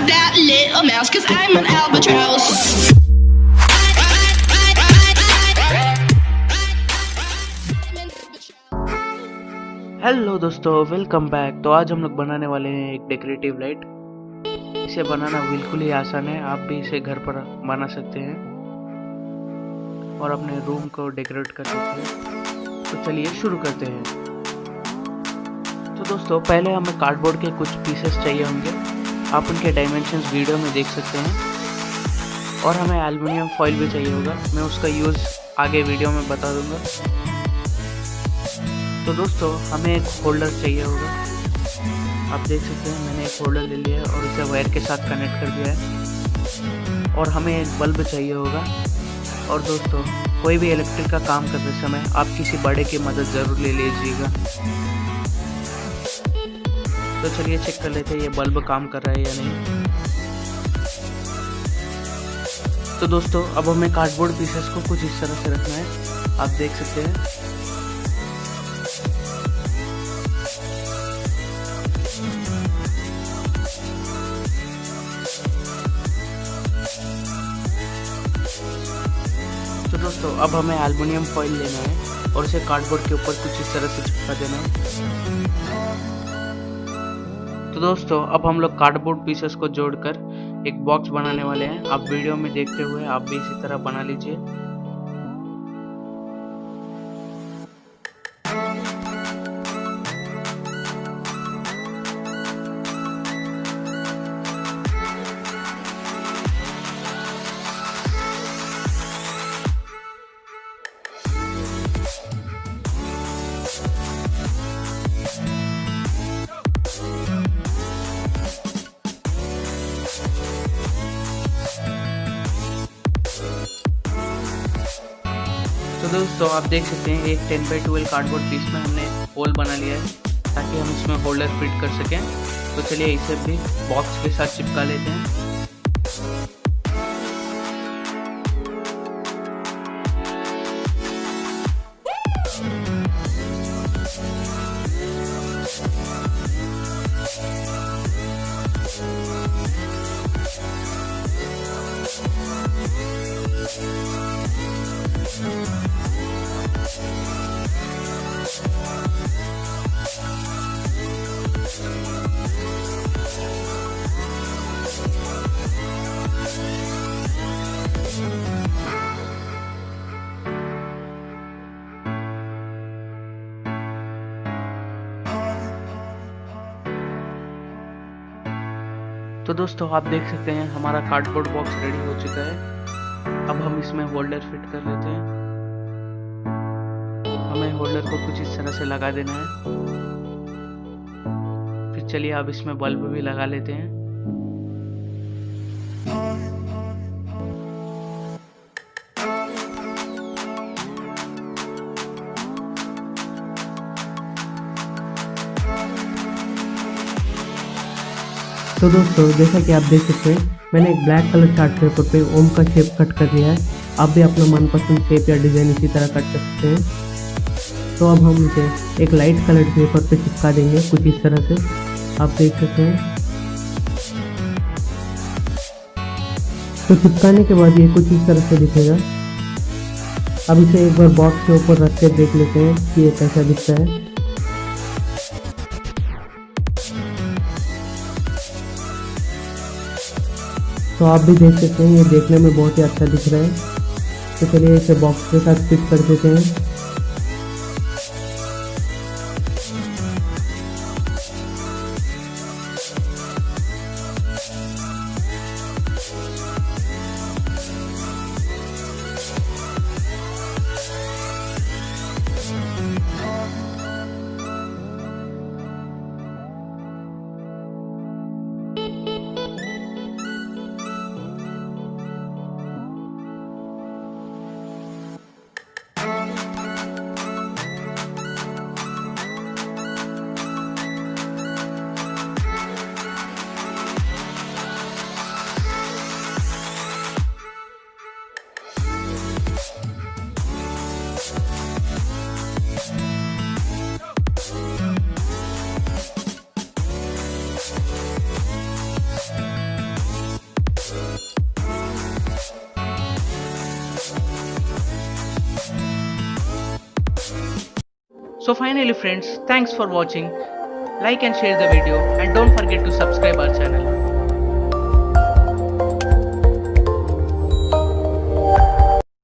that little mouse, 'cause I'm an albatross. Hello दोस्तों, welcome back. तो आज हम लोग बनाने वाले हैं एक डेकोरेटिव लाइट। इसे बनाना बिल्कुल ही आसान है, आप भी इसे घर पर बना सकते हैं और अपने रूम को डेकोरेट कर सकते हैं। तो चलिए शुरू करते हैं। तो दोस्तों, पहले हमें कार्डबोर्ड के कुछ पीसेस चाहिए होंगे। आप उनके डायमेंशंस वीडियो में देख सकते हैं। और हमें एल्युमिनियम फॉइल भी चाहिए होगा, मैं उसका यूज़ आगे वीडियो में बता दूंगा। तो दोस्तों, हमें एक होल्डर चाहिए होगा। आप देख सकते हैं मैंने एक होल्डर ले लिया है और इसे वायर के साथ कनेक्ट कर दिया है। और हमें एक बल्ब चाहिए होगा। और दोस्तों, कोई भी इलेक्ट्रिक का काम करते समय आप किसी बड़े की मदद ज़रूर ले लीजिएगा। तो चलिए चेक कर लेते हैं ये बल्ब काम कर रहा है या नहीं। तो दोस्तों, अब हमें कार्डबोर्ड पीसेस को कुछ इस तरह से रखना है, आप देख सकते हैं। तो दोस्तों, अब हमें एल्युमिनियम फॉइल लेना है और इसे कार्डबोर्ड के ऊपर कुछ इस तरह से चिपका देना है। तो दोस्तों, अब हम लोग कार्डबोर्ड पीसेस को जोड़कर एक बॉक्स बनाने वाले हैं। आप वीडियो में देखते हुए आप भी इसी तरह बना लीजिए। तो दोस्तों, आप देख सकते हैं एक 10x12 कार्डबोर्ड पीस में हमने होल बना लिया है ताकि हम इसमें होल्डर फिट कर सकें। तो चलिए इसे भी बॉक्स के साथ चिपका लेते हैं। तो दोस्तों, आप देख सकते हैं हमारा कार्डबोर्ड बॉक्स रेडी हो चुका है। अब हम इसमें होल्डर फिट कर लेते हैं। हमें होल्डर को कुछ इस तरह से लगा देना है। फिर चलिए अब इसमें बल्ब भी लगा लेते हैं। तो दोस्तों, जैसा कि आप देख सकते हैं मैंने एक ब्लैक कलर चार्ट पेपर पे ओम का शेप कट कर लिया है। आप भी अपना मनपसंद शेप या डिज़ाइन इसी तरह कट कर सकते हैं। तो अब हम इसे एक लाइट कलर पेपर पे चिपका देंगे कुछ इस तरह से, आप देख सकते हैं। तो चिपकाने के बाद ये कुछ इस तरह से दिखेगा। अब इसे एक बार बॉक्स के ऊपर रख के देख लेते हैं कि ये कैसा दिखता है। तो आप भी देख सकते हैं ये देखने में बहुत ही अच्छा दिख रहा है। तो चलिए इसे बॉक्स के साथ फिट कर देते हैं। So finally friends, thanks for watching. Like and share the video and don't forget to subscribe our channel.